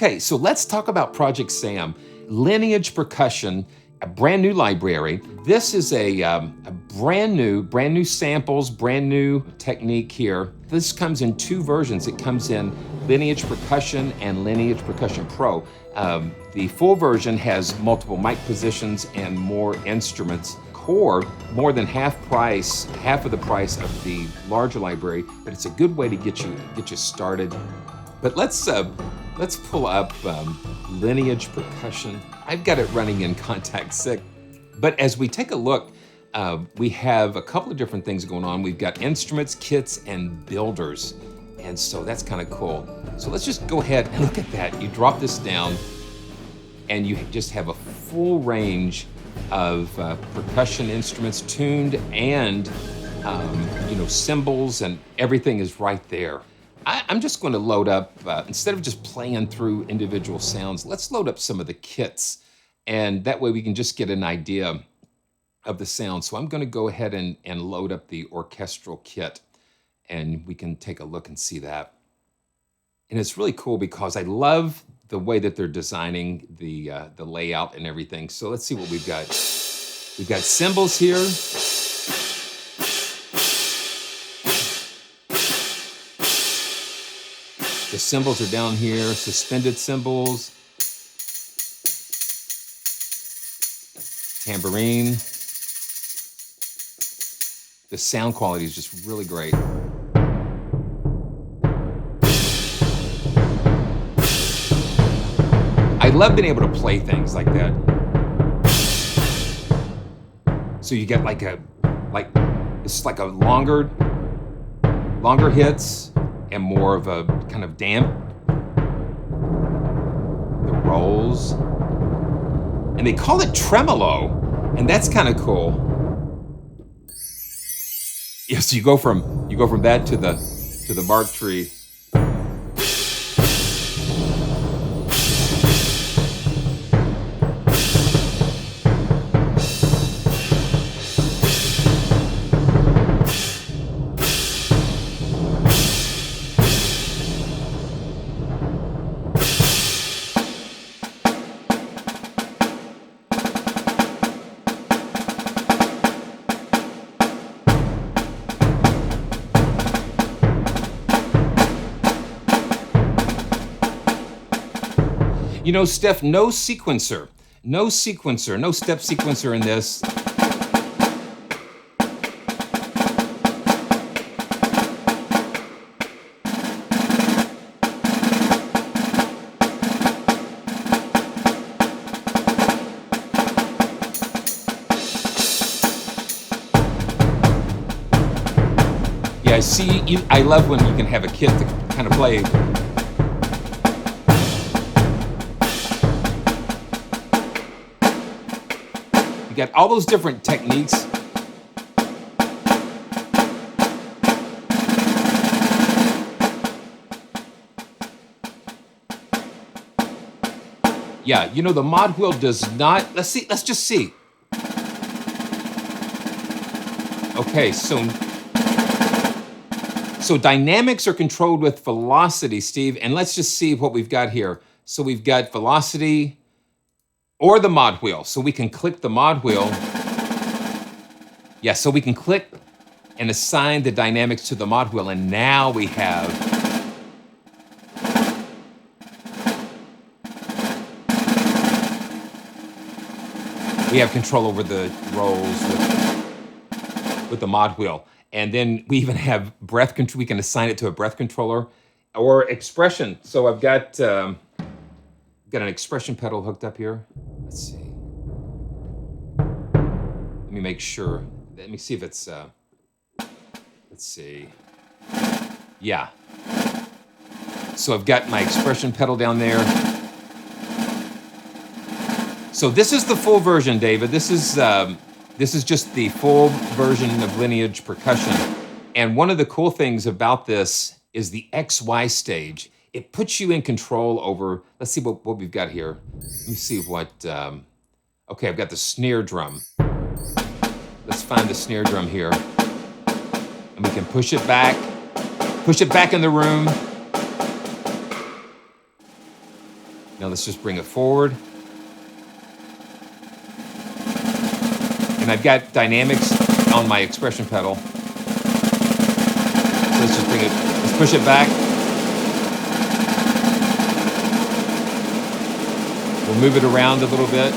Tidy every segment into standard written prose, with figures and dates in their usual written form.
Okay, so let's talk about Project Sam. Lineage Percussion, a brand new library. This is a brand new samples, brand new technique here. This comes in two versions. It comes in Lineage Percussion and Lineage Percussion Pro. The full version has multiple mic positions and more instruments. Core, more than half of the price of the larger library, but it's a good way to get you started. But let's pull up Lineage Percussion. I've got it running in Contact 6. But as we take a look, we have a couple of different things going on. We've got instruments, kits, and builders. And so that's kind of cool. So let's just go ahead and look at that. You drop this down and you just have a full range of percussion instruments tuned and cymbals, and everything is right there. I'm just going to load up, instead of just playing through individual sounds, let's load up some of the kits. And that way we can just get an idea of the sound. So I'm going to go ahead and load up the orchestral kit, and we can take a look and see that. And it's really cool because I love the way that they're designing the layout and everything. So let's see what we've got. We've got cymbals here. The cymbals are down here, suspended cymbals, tambourine. The sound quality is just really great. I love being able to play things like that. So you get it's like a longer hits and more of a kind of damp. The rolls. And they call it tremolo, and that's kind of cool. Yes, so you go from that to the bark tree. You know, Steph, no sequencer, no step sequencer in this. Yeah, see, I love when you can have a kit to kind of play. You got all those different techniques. Yeah, you know, the mod wheel does not, let's just see. Okay, so dynamics are controlled with velocity, Steve, and let's just see what we've got here. So we've got velocity, or the mod wheel. So we can click the mod wheel. Yeah, so we can click and assign the dynamics to the mod wheel, and now we have control over the rolls with the mod wheel. And then we even have breath control. We can assign it to a breath controller or expression. So I've got an expression pedal hooked up here. Let's see. Let me make sure. Let me see if it's, let's see. Yeah. So I've got my expression pedal down there. So this is the full version, David. This is just the full version of Lineage Percussion. And one of the cool things about this is the XY stage. It puts you in control over, let's see what we've got here. Let me see what, okay, I've got the snare drum. Let's find the snare drum here. And we can push it back in the room. Now let's just bring it forward. And I've got dynamics on my expression pedal. So let's just bring it, let's push it back. We'll move it around a little bit.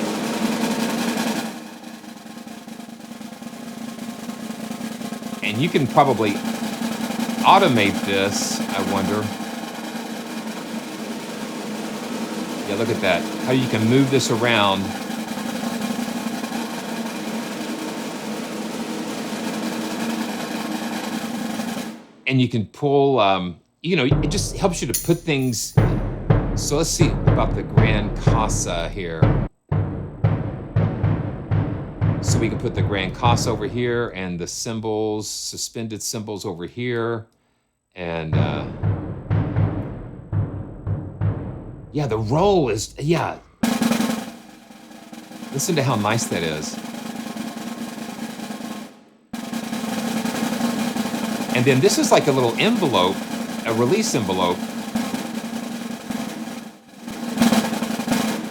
And you can probably automate this, I wonder. Yeah, look at that. How you can move this around. And you can pull, you know, it just helps you to put things. So let's see about the Grand Casa here. So we can put the Grand Casa over here and the cymbals, suspended cymbals over here. And yeah, the roll is, yeah. Listen to how nice that is. And then this is like a little envelope, a release envelope.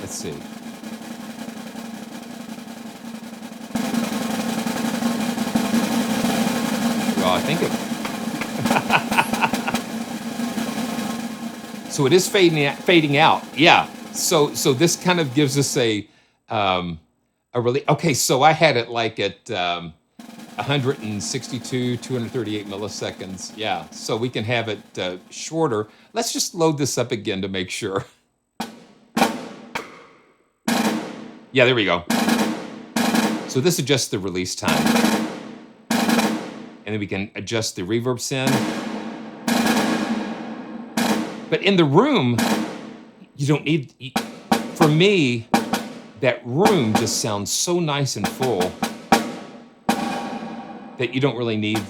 Let's see. Well, I think it. So it is fading out. Yeah. So this kind of gives us a really, okay. So I had it like at 162, 238 milliseconds. Yeah. So we can have it shorter. Let's just load this up again to make sure. Yeah, there we go. So this adjusts the release time. And then we can adjust the reverb send. But in the room, you don't need, for me, that room just sounds so nice and full that you don't really need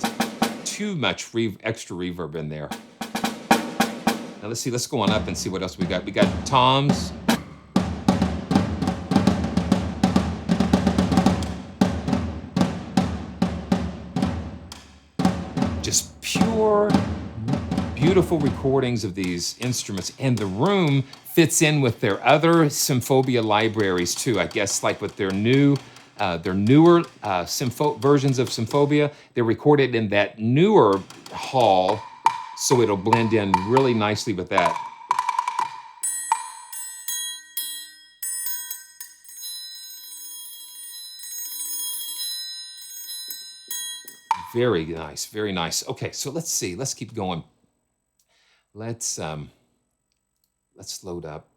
too much extra reverb in there. Now let's see, let's go on up and see what else we got. We got toms. Just pure, beautiful recordings of these instruments. And the room fits in with their other Symphobia libraries too. I guess like with their newer versions of Symphobia, they're recorded in that newer hall, so it'll blend in really nicely with that. Very nice, very nice. Okay, so let's see. Let's keep going. Let's load up.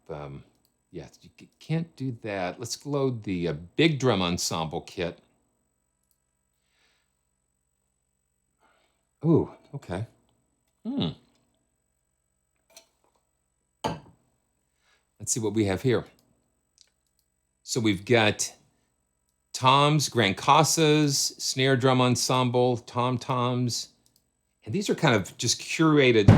Yeah, you can't do that. Let's load the big drum ensemble kit. Ooh, okay. Let's see what we have here. So we've got toms, Grand Casas, snare drum ensemble, tom-toms. And these are kind of just curated.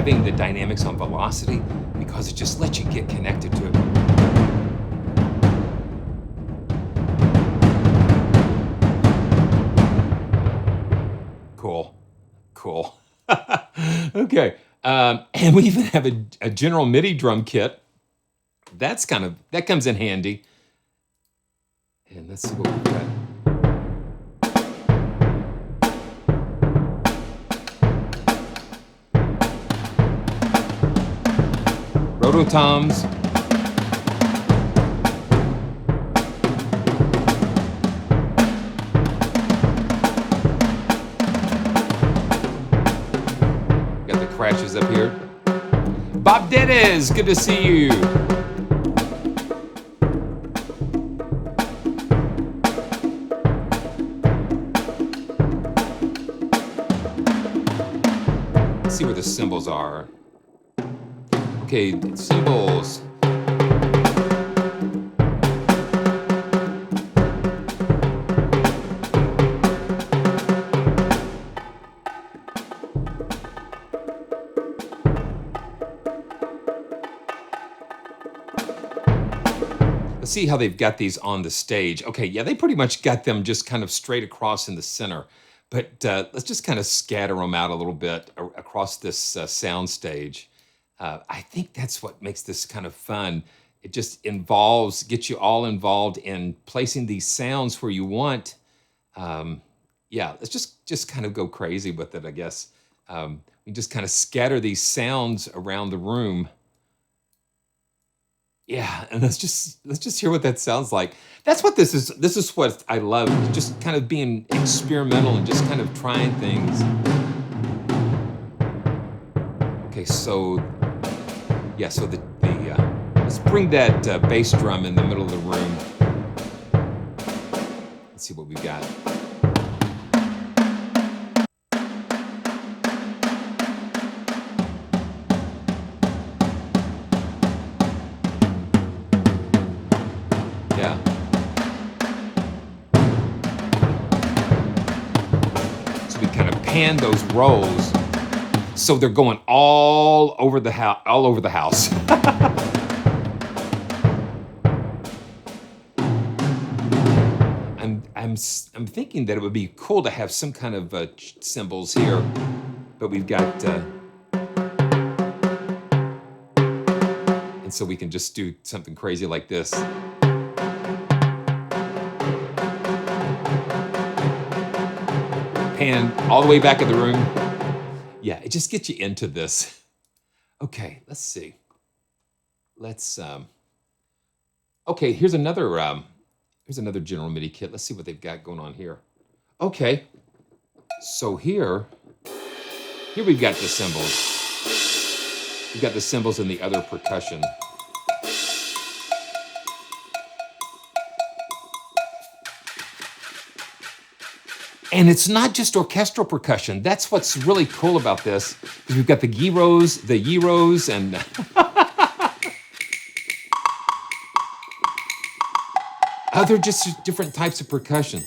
The dynamics on velocity because it just lets you get connected to it. Cool. Okay, and we even have a general MIDI drum kit. That comes in handy. And let's see what we've got. Rototoms. Got the crashes up here. Bob Dennis, good to see you. Let's see where the cymbals are. Okay, cymbals. Let's see how they've got these on the stage. Okay, yeah, they pretty much got them just kind of straight across in the center. But let's just kind of scatter them out a little bit across this sound stage. I think that's what makes this kind of fun. It just gets you all involved in placing these sounds where you want. Yeah, let's just kind of go crazy with it, I guess. We just kind of scatter these sounds around the room. Yeah, and let's just hear what that sounds like. That's what this is. This is what I love. Just kind of being experimental and just kind of trying things. Okay, so yeah, so the let's bring that bass drum in the middle of the room. Let's see what we got. Yeah. So we kind of pan those rolls so they're going all over the house, I'm thinking that it would be cool to have some kind of cymbals here, but we've got and so we can just do something crazy like this. Pan all the way back in the room. Yeah, it just gets you into this. Okay, let's see. Let's okay, here's another General MIDI kit. Let's see what they've got going on here. Okay, so here we've got the cymbals. We've got the cymbals and the other percussion. And it's not just orchestral percussion. That's what's really cool about this. We've got the gyros, and other just different types of percussion.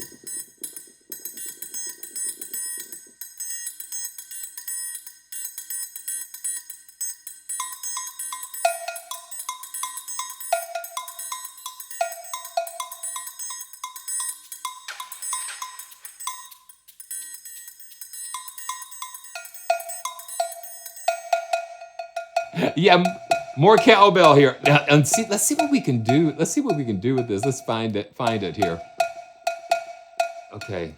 Yeah, more cowbell here. Now, and let's see what we can do. Let's see what we can do with this. Let's find it here. Okay.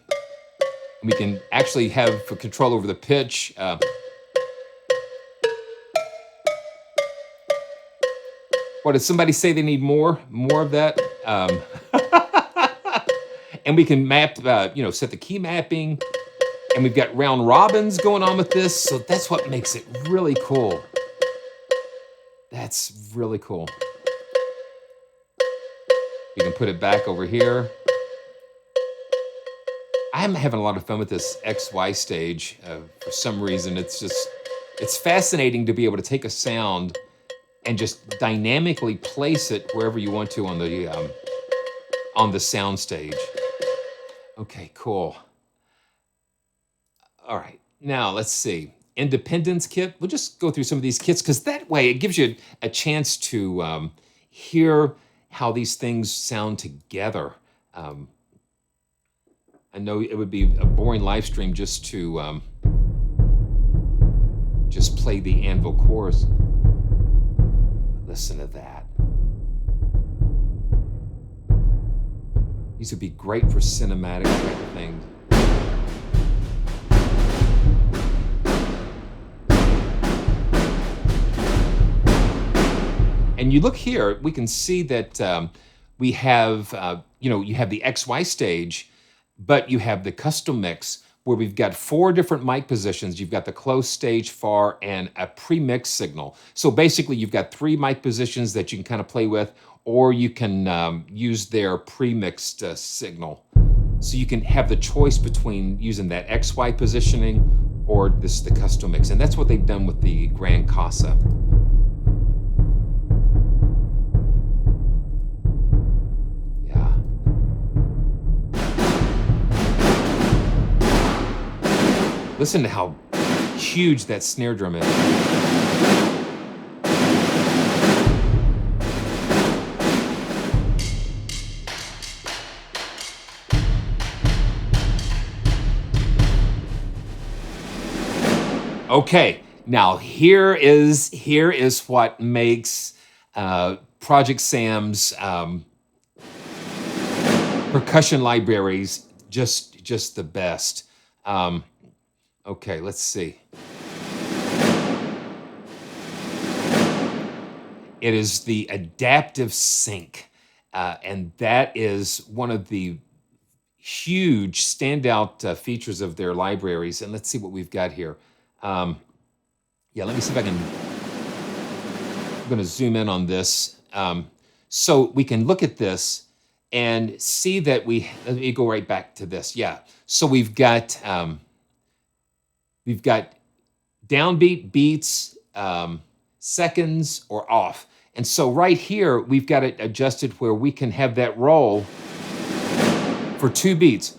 We can actually have control over the pitch. What, did somebody say they need more of that? And we can map, set the key mapping. And we've got round robins going on with this. So that's what makes it really cool. That's really cool. You can put it back over here. I'm having a lot of fun with this XY stage. For some reason, it's fascinating to be able to take a sound and just dynamically place it wherever you want to on the sound stage. Okay, cool. All right, now let's see. Independence kit. We'll just go through some of these kits because that way it gives you a chance to hear how these things sound together. I know it would be a boring live stream just to just play the anvil chorus. Listen to that. These would be great for cinematic type of things. And you look here, we can see that we have, you have the XY stage, but you have the custom mix where we've got 4 different mic positions. You've got the close, stage, far, and a pre-mix signal. So basically you've got 3 mic positions that you can kind of play with, or you can use their pre-mixed signal. So you can have the choice between using that XY positioning or the custom mix. And that's what they've done with the Grand Casa. Yeah. Listen to how huge that snare drum is. Okay, now here is what makes Project Sam's percussion libraries just the best. Okay, let's see. It is the adaptive sync, and that is one of the huge standout features of their libraries. And let's see what we've got here. Yeah, let me see if I can. I'm going to zoom in on this, so we can look at this and see that let me go right back to this. Yeah, so we've got downbeat, beats, seconds, or off. And so right here, we've got it adjusted where we can have that roll for 2 beats.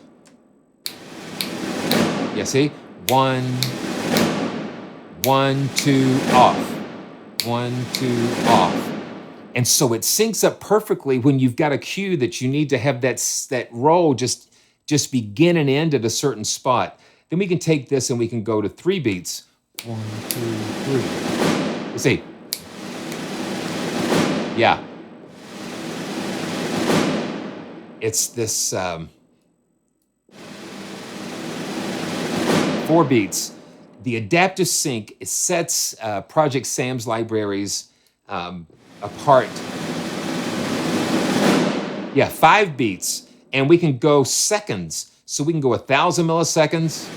Yeah, see? 1, 1, 2, off. 1, 2, off. And so it syncs up perfectly when you've got a cue that you need to have that roll just begin and end at a certain spot. Then we can take this and we can go to 3 beats. 1, 2, 3. You see? Yeah. It's this 4 beats. The adaptive sync sets Project Sam's libraries apart. Yeah, 5 beats. And we can go seconds. So we can go 1,000 milliseconds.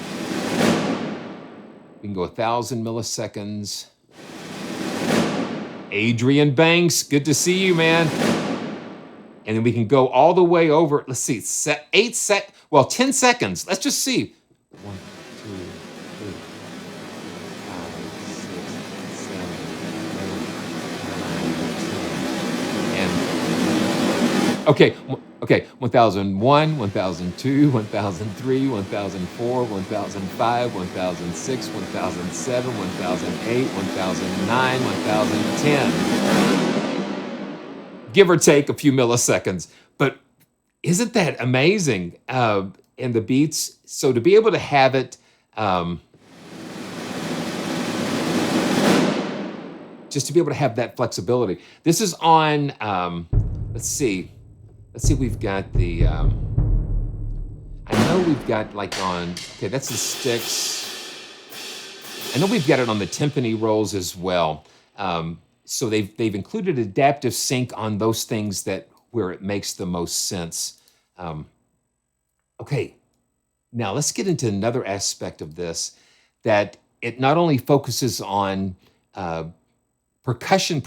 We can go 1,000 milliseconds. Adrian Banks, good to see you, man. And then we can go all the way over, let's see, 10 seconds. Let's just see. 1, 2, 3, 5, 6, 7, 8, 9, 10. And okay, 1001, 1002, 1003, 1004, 1005, 1006, 1007, 1008, 1009, 1010. Give or take a few milliseconds. But isn't that amazing? And the beats, so to be able to have it, just to be able to have that flexibility. This is on, let's see, we've got the, I know we've got like on, okay, that's the sticks. I know we've got it on the timpani rolls as well. So they've included adaptive sync on those things where it makes the most sense. Okay, now let's get into another aspect of this, that it not only focuses on percussion,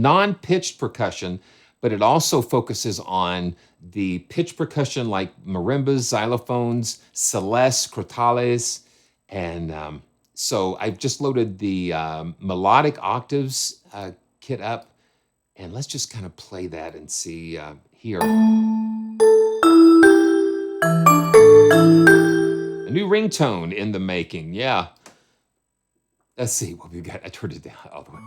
non-pitched percussion, but it also focuses on the pitch percussion like marimbas, xylophones, celeste, crotales, and so I've just loaded the melodic octaves kit up, and let's just kind of play that and see here. A new ringtone in the making, yeah. Let's see what we've got. I turned it down all the way.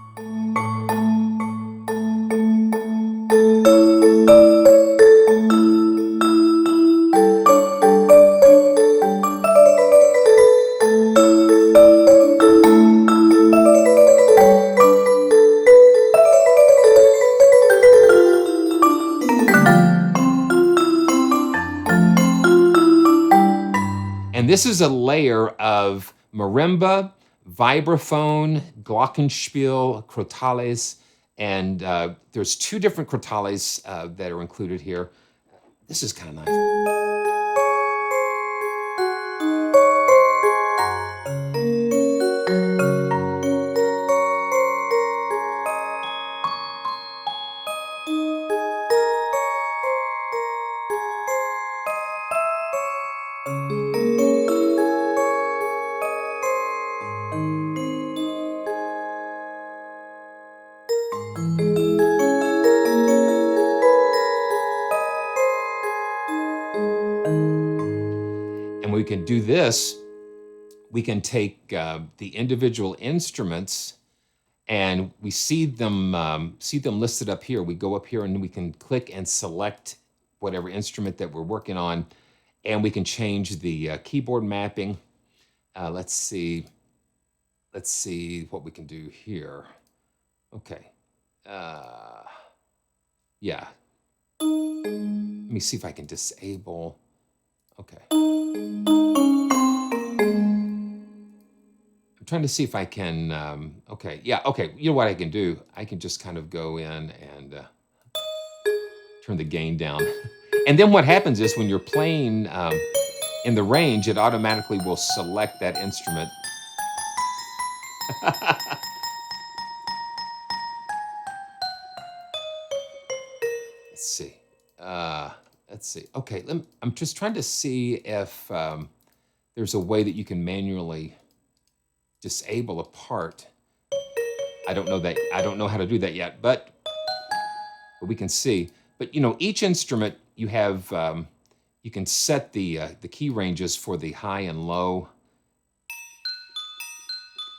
And this is a layer of marimba, vibraphone, glockenspiel, crotales, and there's 2 different crotales that are included here. This is kind of nice. And we can do this. We can take the individual instruments, and we see them listed up here. We go up here and we can click and select whatever instrument that we're working on, and we can change the keyboard mapping. Let's see what we can do here. Okay, yeah. Let me see if I can disable. Okay. I'm trying to see if I can, okay, yeah, okay. You know what I can do? I can just kind of go in and turn the gain down. And then what happens is when you're playing in the range, it automatically will select that instrument. Let's see. Okay, I'm just trying to see if there's a way that you can manually disable a part. I don't know how to do that yet, but we can see. But you know, each instrument you have, you can set the key ranges for the high and low,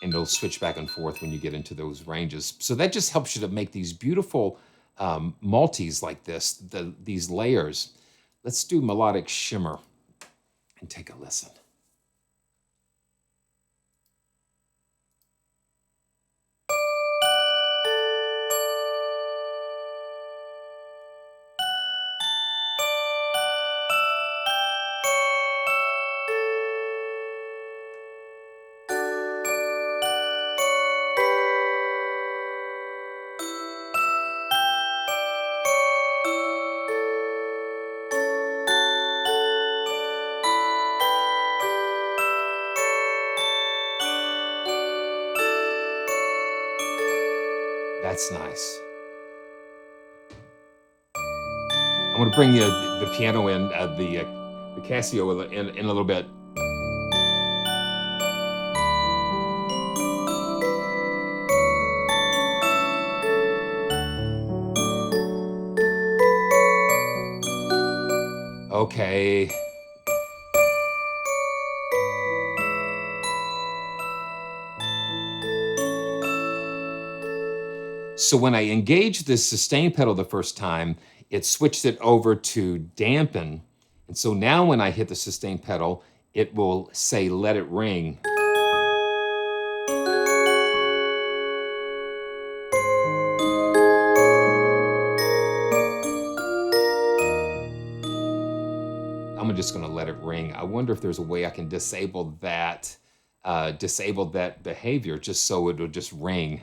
and it'll switch back and forth when you get into those ranges. So that just helps you to make these beautiful multis like this, these layers. Let's do melodic shimmer and take a listen. That's nice. I'm going to bring the piano in, the Casio in a little bit. Okay. So when I engaged this sustain pedal the first time, it switched it over to dampen. And so now when I hit the sustain pedal, it will say, let it ring. I'm just gonna let it ring. I wonder if there's a way I can disable that behavior just so it'll just ring.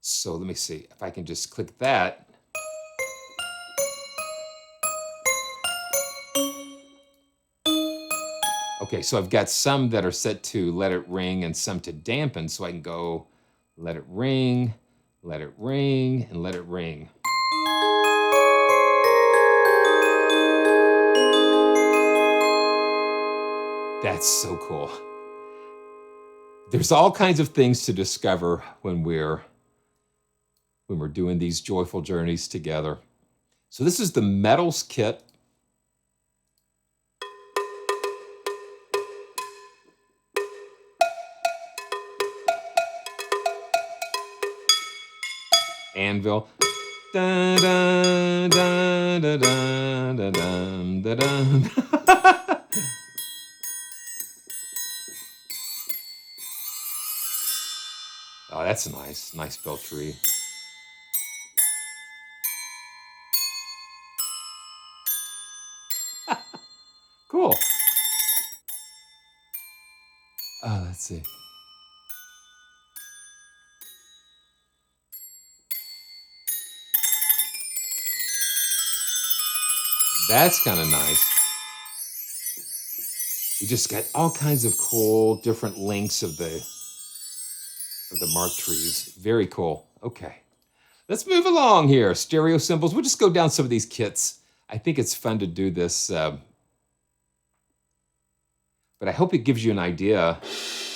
So let me see if I can just click that. Okay, so I've got some that are set to let it ring and some to dampen, so I can go let it ring, and let it ring. That's so cool. There's all kinds of things to discover when we're doing these joyful journeys together. So this is the Metals kit. Anvil. Da, da, da, da, da, da, da, da. Oh, that's nice. Nice bell tree. Cool. Let's see. That's kind of nice. We just got all kinds of cool different links of the mark trees. Very cool. Okay. Let's move along here. Stereo cymbals. We'll just go down some of these kits. I think it's fun to do this, but I hope it gives you an idea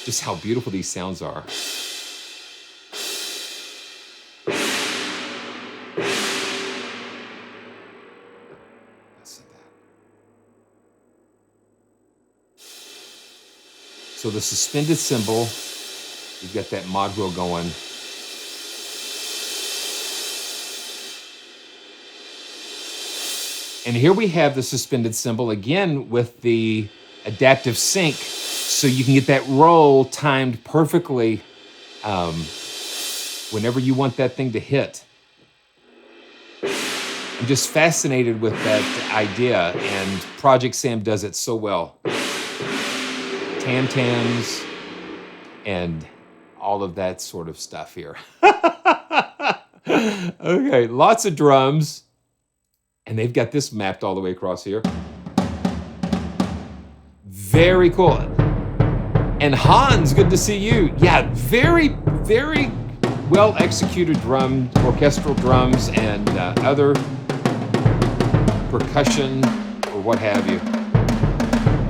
just how beautiful these sounds are. So the suspended cymbal, you've got that mod wheel going. And here we have the suspended cymbal again with the adaptive sync, so you can get that roll timed perfectly whenever you want that thing to hit. I'm just fascinated with that idea, and Project Sam does it so well. Tam-tams and all of that sort of stuff here. Okay, lots of drums. And they've got this mapped all the way across here. Very cool. And Hans, good to see you. Yeah, very, very well executed orchestral drums and other percussion or what have you.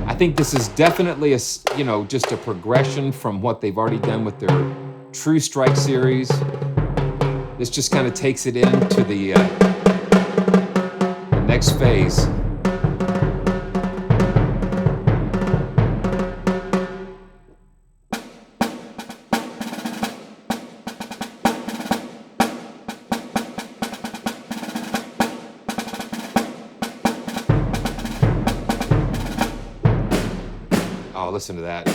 I think this is definitely just a progression from what they've already done with their True Strike series. This just kind of takes it into the next phase. Oh, listen to that.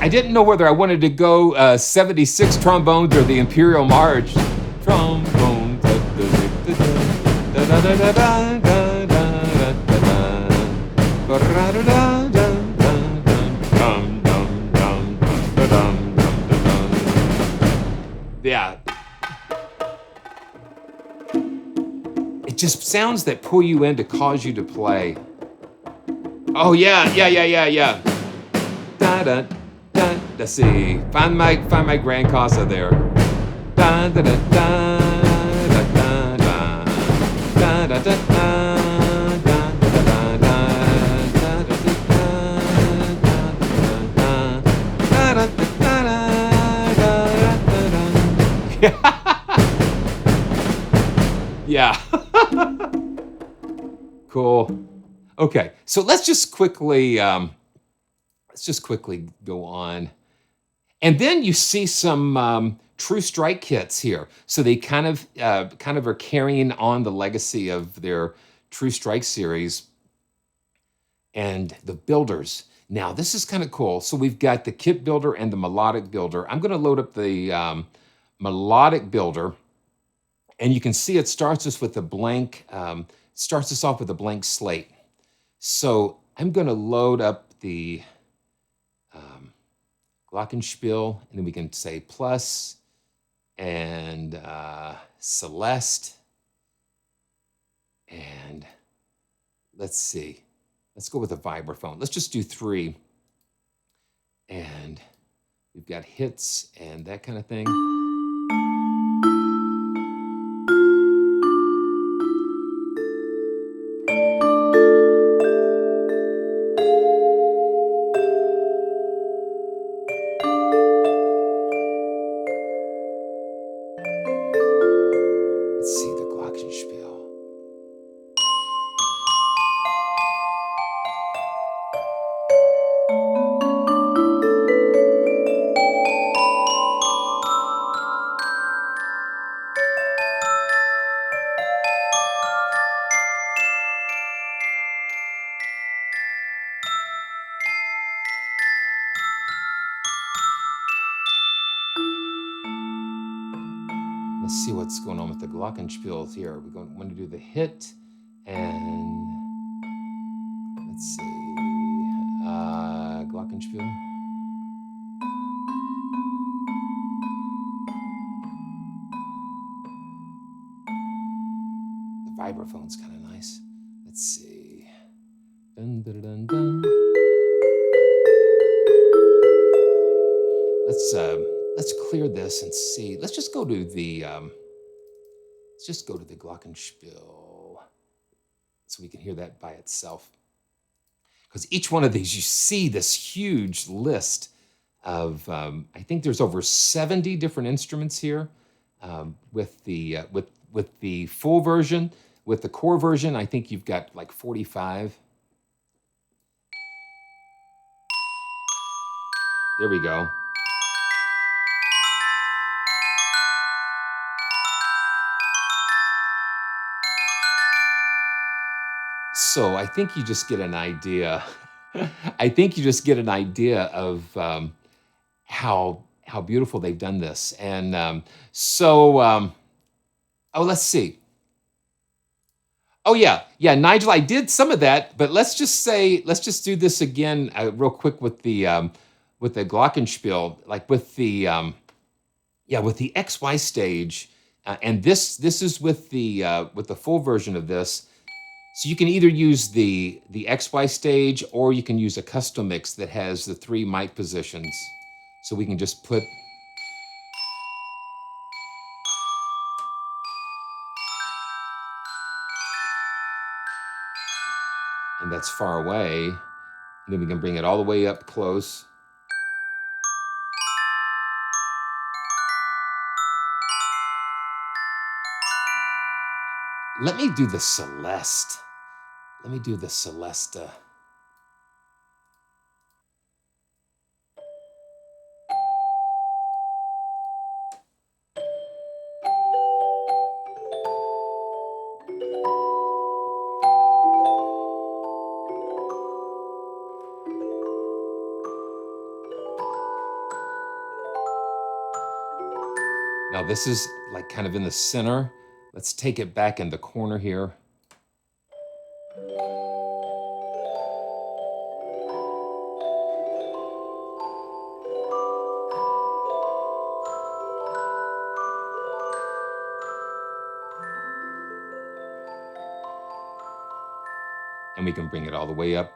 I didn't know whether I wanted to go 76 trombones or the Imperial March. Trombone. Yeah. It just sounds that pull you in to cause you to play. Oh yeah. Da-da. Let's see. Find my Grand Casa there. Da da da da da da da da da da da. Yeah. Cool. Okay, so let's just quickly go on. And then you see some True Strike kits here. So they kind of are carrying on the legacy of their True Strike series and the builders. Now, this is kind of cool. So we've got the kit builder and the melodic builder. I'm going to load up the melodic builder, and you can see it starts us with a blank. Starts us off with a blank slate. So I'm going to load up the Glockenspiel, and then we can say plus and Celeste. And let's see. Let's go with a vibraphone. Let's just do 3. And we've got hits and that kind of thing. Let's see what's going on with the Glockenspiels here. We're going to do the hit, and let's see, Glockenspiel. vibraphone's kind of nice. Let's see. Dun, dun, dun, dun. Let's clear this and see. Let's just go to the glockenspiel so we can hear that by itself. Because each one of these, you see this huge list of I think there's over 70 different instruments here with the full version. With the core version, I think you've got like 45. There we go. So I think you just get an idea. I think you just get an idea of how beautiful they've done this. And oh, let's see. Oh yeah, Nigel, I did some of that, but let's just do this again real quick with the glockenspiel, like with the with the XY stage, and this is with the full version of this. So you can either use the XY stage, or you can use a custom mix that has the 3 mic positions. So we can just put. And that's far away. And then we can bring it all the way up close. Let me do the Celeste. Let me do the Celeste. Now this is like kind of in the center. Let's take it back in the corner here. And we can bring it all the way up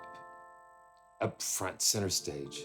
front, center stage.